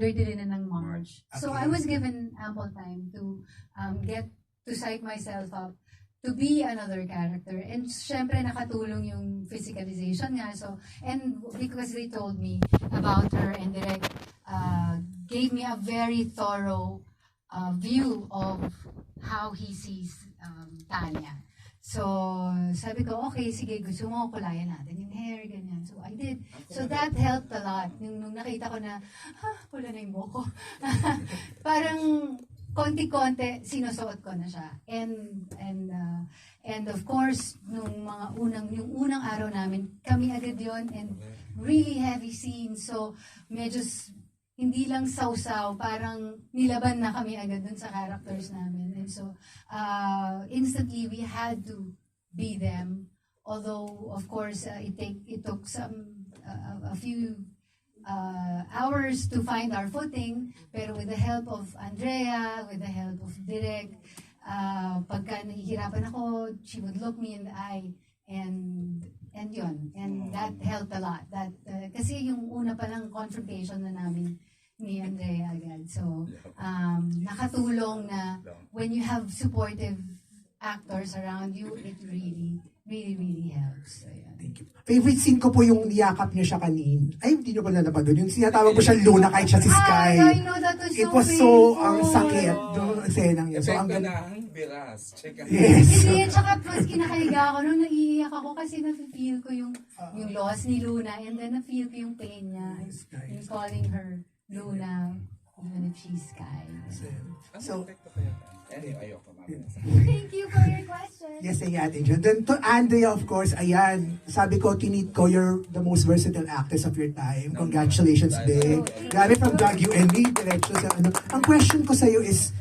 Dirty Linen ng March. So Okay. I was given ample time to get to psych myself up to be another character. And syempre nakatulong yung physicalization nga. So, and because they told me about her and direct gave me a very thorough view of how he sees Tanya. So, sabi ko, okay, sige, gusto mo, kulayan natin yung hair, ganyan. So, I did. So, that helped a lot. Nung nakita ko na, wala na yung buhok ko. Parang, konti-konti, sinusuot ko na siya. And of course, yung unang araw namin, kami agad yon and really heavy scenes. So, medyo hindi lang sausaw, parang nilaban na kami agad dun sa characters namin. And so, instantly, we had to be them. Although, of course, it took a few hours to find our footing, pero with the help of Andrea, with the help of Direk, pagka nahihirapan ako, she would look me in the eye, and yun, and that helped a lot. That kasi yung una pa lang confrontation na namin ni Andrea agad. So, nakatulong na when you have supportive actors around you, it really helps. So, yeah. Thank you. Favorite scene ko po yung niyakap niyo siya kanin. Ay, hindi niyo pala napanood. Yung sinatawag ko siya Luna kahit siya si Sky. I know, that was so It was so ang sakit yung senang yun. So, Effect ang ko na ang biras. Check out. Yes. Hindi, tsaka plus kinakahiga ako nung naiiyak ako kasi na-feel ko yung loss ni Luna and then na-feel ko yung pain niya. Yung calling her Luna even if she's Sky. So, Effect ko kaya. Anyway, ayoko mamaya. Thank you for your question. yes, ay atin dyan. Then to Andrea, of course, ayan, sabi ko, tinit ko, you're the most versatile actress of your time. Congratulations, Big. Grabe from Drag You and Me, diretso sa ano. Ang question ko sa'yo is,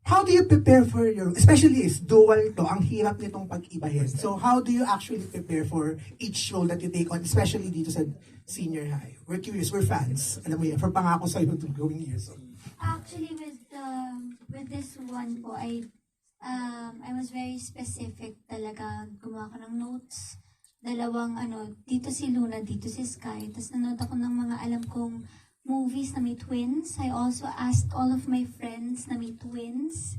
how do you prepare for your, especially is dual to, ang hirap nitong pag-ibahin. So how do you actually prepare for each role that you take on, especially dito sa senior high? We're curious, we're fans. Alam mo yan, for pangako sa'yo to going years. Actually, with this one po, I was very specific talaga. Gumawa ko ng notes. Dalawang dito si Luna, dito si Sky. Tapos nanood ako ng mga alam kong movies na may twins. I also asked all of my friends na may twins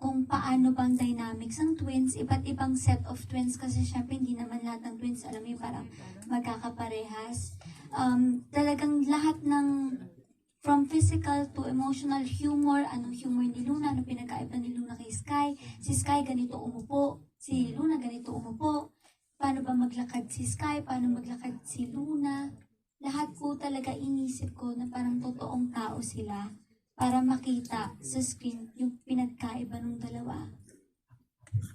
kung paano bang dynamics ng twins, iba't ibang set of twins kasi syempre hindi naman lahat ng twins, alam mo yung parang magkakaparehas. Talagang lahat ng from physical to emotional humor, anong humor ni Luna, anong pinagkaiba ni Luna kay Sky, si Sky ganito umupo, si Luna ganito umupo, paano ba maglakad si Sky, paano maglakad si Luna, lahat po talaga inisip ko na parang totoong tao sila para makita sa screen yung pinagkaiba ng dalawa.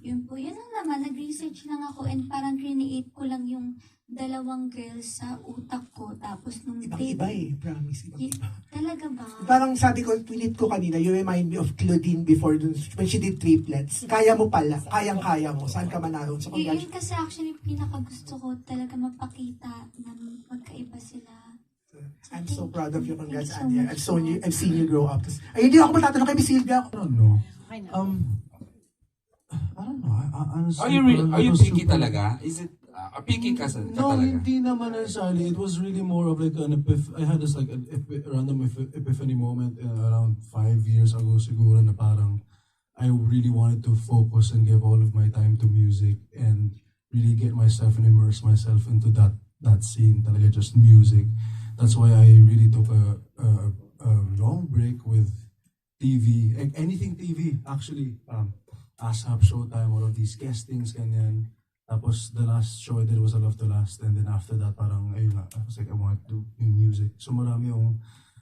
Yun po, yun lang naman, nag-research lang ako and parang create ko lang yung dalawang girls sa utak ko. Tapos nung Ibang-iba promise. Ibang-iba. Talaga ba? Parang sabi ko, tweet ko kanina, you remind me of Claudine before when she did triplets. Kaya mo pala, kayang-kaya mo. Saan ka man naroon? So, Yun kasi actually pinakagusto ko talaga mapakita na magkaiba sila. I'm so proud of you. Congrats, Thank you so Anya. much. I've seen you grow up. Ay, hindi ako matatanong kay Miss Sylvia. I don't know. I know. I don't know. Honestly, Are you it was picky super- talaga? Is it picky ka No, talaga? hindi naman necessarily. It was really more of like an I had this like random epiphany moment around 5 years ago siguro na parang I really wanted to focus and give all of my time to music and really get myself and immerse myself into that scene, talaga just music. That's why I really took a long break with TV, anything TV actually. ASAP, Showtime, all of these guestings, ganyan. Tapos the last show I did was I Love to Last, and then after that parang ayun nga, I was like I wanted to do new music. So marami yung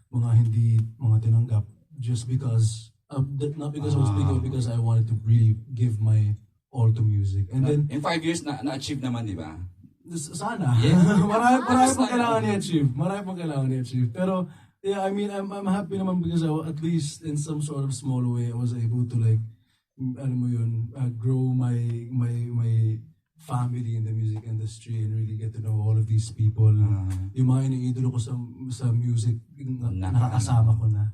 mga hindi mga tinanggap just because not because I was big, but because I wanted to really give my all to music. And then In 5 years na-achieve naman, di ba? sana. Yeah. marami pang Sana. kailangan i-achieve. Marami pang kailangan i-achieve. Pero yeah, I mean I'm happy naman because at least in some sort of small way I was able to like grow my family in the music industry and really get to know all of these people. Yung mga iniidolo ko sa music, nakakasama ko na.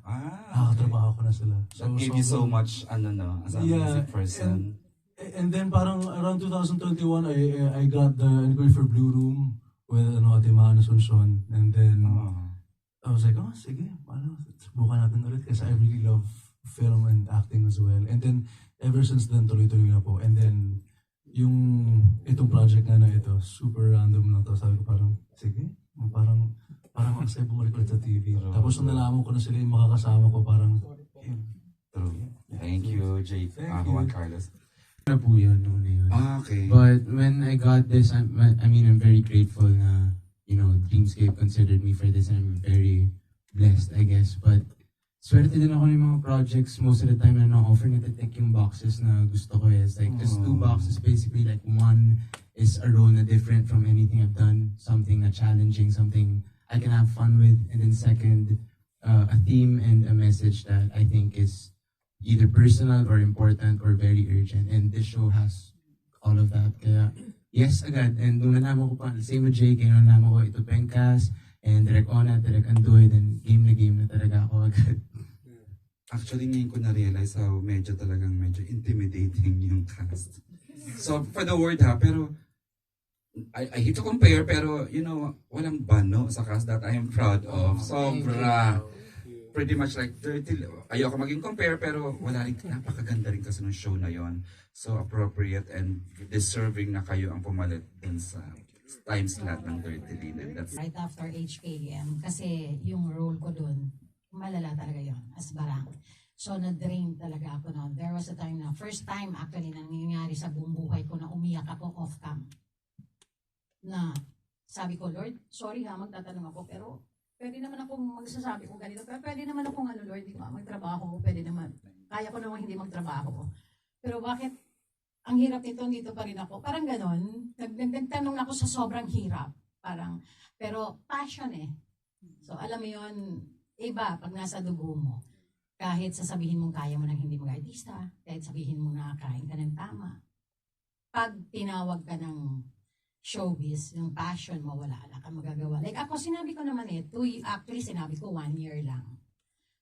Nakakatrabaho ko na sila. That gave you so much, as a music person. And then parang around 2021, I got the inquiry for Blue Room with Ate Mana Asuncion. And then I was like, sige, subukan natin ulit kasi I really love film and acting as well. And then, ever since then, tuloy-tuloy na po. And then, yung itong project nga na ito, super random lang to. Sabi ko parang, sige, parang ang saya bumalik ulit sa TV. Tapos nung nalaman ko na sila yung makakasama ko, parang, yun. True. Thank you, Jake. Thank Juan you. Carlos. Na po yun, nung na yun. Okay. But when I got this, I mean, I'm very grateful na, you know, Dreamscape considered me for this and I'm very blessed, I guess. But swerte din ako ng mga projects most of the time na na-offer na titik yung boxes na gusto ko is like just 2 boxes basically, like one is a role na different from anything I've done, something na challenging, something I can have fun with, and then second, a theme and a message that I think is either personal or important or very urgent, and this show has all of that. Kaya yes agad, and nung nalaman ko pa, same with Jake, nung nalaman ko ito Pencast, and Direk Ona, Direk Andoy, then game na talaga ako agad. Actually, ngayon ko na-realize how medyo intimidating yung cast. So, for the word ha, pero I hate to compare, pero you know, walang bano sa cast that I am proud of. Sobra. Pretty much like 30, ayoko maging compare, pero wala rin, napakaganda rin kasi ng show na yon. So appropriate and deserving na kayo ang pumalit dun sa time slot ng 30 Linen. That's Right after HKM, kasi yung role ko dun, malala talaga yon as Barang. So, na-drain talaga ako noon. There was a time na, first time actually na nangyayari sa buong buhay ko na umiyak ako off-cam. Na sabi ko, Lord, sorry ha, magtatanong ako, pero pwede naman akong magsasabi ko ganito, pero pwede naman akong Lord, di ba, magtrabaho, pwede naman, kaya ko naman hindi magtrabaho. Pero bakit ang hirap nito, dito pa rin ako? Parang ganon, nagtanong ako sa sobrang hirap, parang, pero passion eh. So, alam mo yun, iba pag nasa dugo mo. Kahit sasabihin mong kaya mo ng hindi mag-artista, kahit sabihin mo na kain ka ng tama. Pag tinawag ka ng showbiz, yung passion mo, wala kang magagawa. Like ako, sinabi ko naman actually sinabi ko 1 year lang.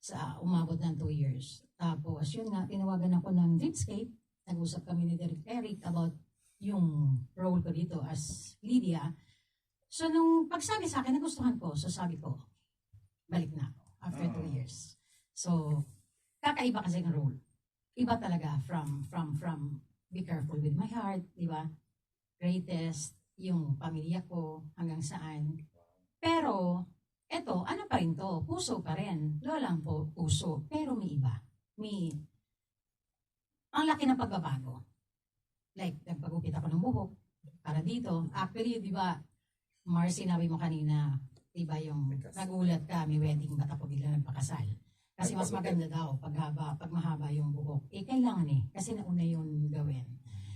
Sa umabot ng 2 years. Tapos yun nga, tinawagan ako ng Dreamscape. Nag-usap kami ni Derek Eric about yung role ko dito as Lydia. So nung pagsabi sa akin, nagustuhan ko. So sabi ko, balik na ako after 2 years. So, kakaiba kasi ng role. Iba talaga from Be Careful with My Heart, di ba? Greatest, yung pamilya ko, hanggang saan. Pero, eto, ano pa rin to? Puso pa rin. Lolang po, puso. Pero may iba. Ang laki ng pagbabago. Like, nagpagupit ako ng buhok para dito. Actually, di ba, Mars, sinabi mo kanina, di ba yung nagulat ka, may wedding, ba't ako bigla nagpakasal? Kasi mas maganda daw pag mahaba yung buhok. Kailangan kasi nauna yun gawin.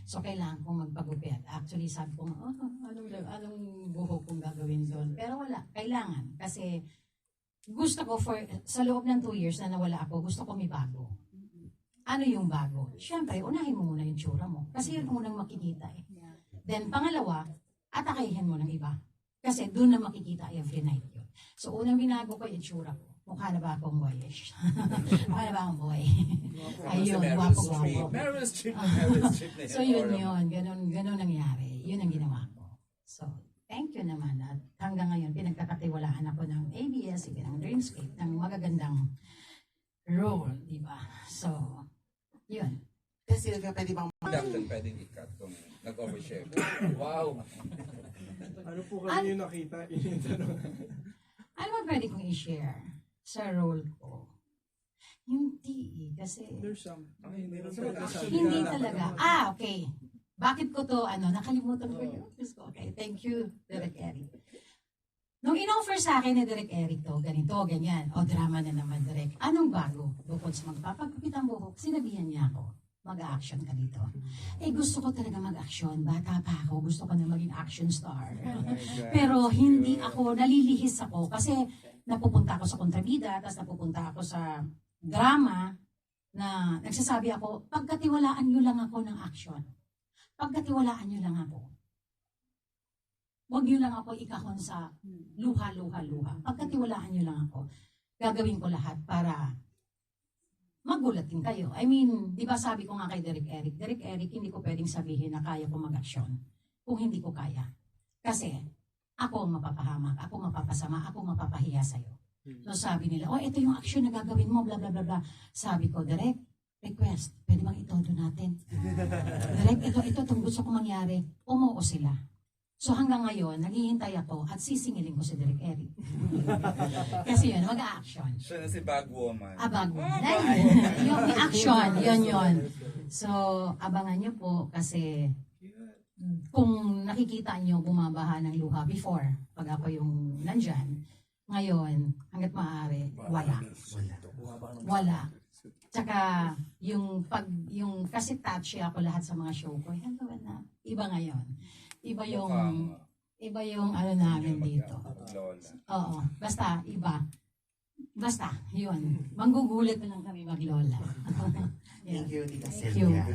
So, kailangan kong magpagupit. Actually, sabi ko, anong buhok kong gagawin doon? Pero wala, kailangan. Kasi gusto ko sa loob ng 2 years na nawala ako, gusto ko may bago. Ano yung bago? Siyempre, unahin mo muna yung tsura mo. Kasi yun unang makikita eh. Then, pangalawa, atakayin mo ng iba. Kasi doon na makikita every night yun. So, unang binago ko yung tsura ko. Mukha na ba akong boyish? Mukha na ba akong boy? Ayun, wapo-wapo. So yun. Ganun nangyari. Yun ang ginawa ko. So, thank you naman. At hanggang ngayon, pinagkakatiwalaan ako ng ABS, ng Dreamscape, ng magagandang role, di ba? So, yun. Kasi pwede bang production pwedeng ikat kung nag-overshare. Wow! Ano po kami yung nakita? Ano ba pwede kong i-share sa role ko? Yung TE, kasi hindi talaga. Okay. Bakit ko to, nakalimutan ko yun. Okay, thank you, Derek Eric. Nung in-offer sa akin ni Derek Eric to, ganito, ganyan, drama na naman, Derek. Anong bago? Bukod sa magpapagupit ang buhok, sinabihan niya ako, mag-action ka dito. Gusto ko talaga mag-action. Bata pa ako, gusto ko na maging action star. Pero hindi ako, nalilihis ako kasi napupunta ako sa kontrabida, tapos napupunta ako sa drama na nagsasabi ako, pagkatiwalaan nyo lang ako ng action. Pagkatiwalaan nyo lang ako. Huwag nyo lang ako ikahon sa luha. Pagkatiwalaan nyo lang ako. Gagawin ko lahat para magulat din kayo. I mean, di ba sabi ko nga kay Derek Eric, hindi ko pwedeng sabihin na kaya ko mag-aksyon kung hindi ko kaya. Kasi, ako ang mapapahamak, ako mapapasama, ako mapapahiya sa'yo. So sabi nila, oh, ito yung action na gagawin mo, bla bla bla bla. Sabi ko, direct, request, pwede bang itodo natin? Direct, ito, itong gusto ko mangyari. Umuo sila. So hanggang ngayon, naghihintay ako at sisingilin ko si Direk Eric. Kasi yun, mag-action. Siya na si Bagwoman. Bago. Yung action, yun. So, abangan nyo po kasi kung nakikita nyo bumabaha ng luha before, pag ako yung nandyan, ngayon, hanggat maaari, wala. Tsaka, kasi touchy ako lahat sa mga show ko. Hello, na. Iba ngayon. Iba yung ano namin dito. Lola. Oo, basta, iba. Basta, yun. Manggugulat na lang kami maglola. Thank you, Tita Thank you. Sylvia.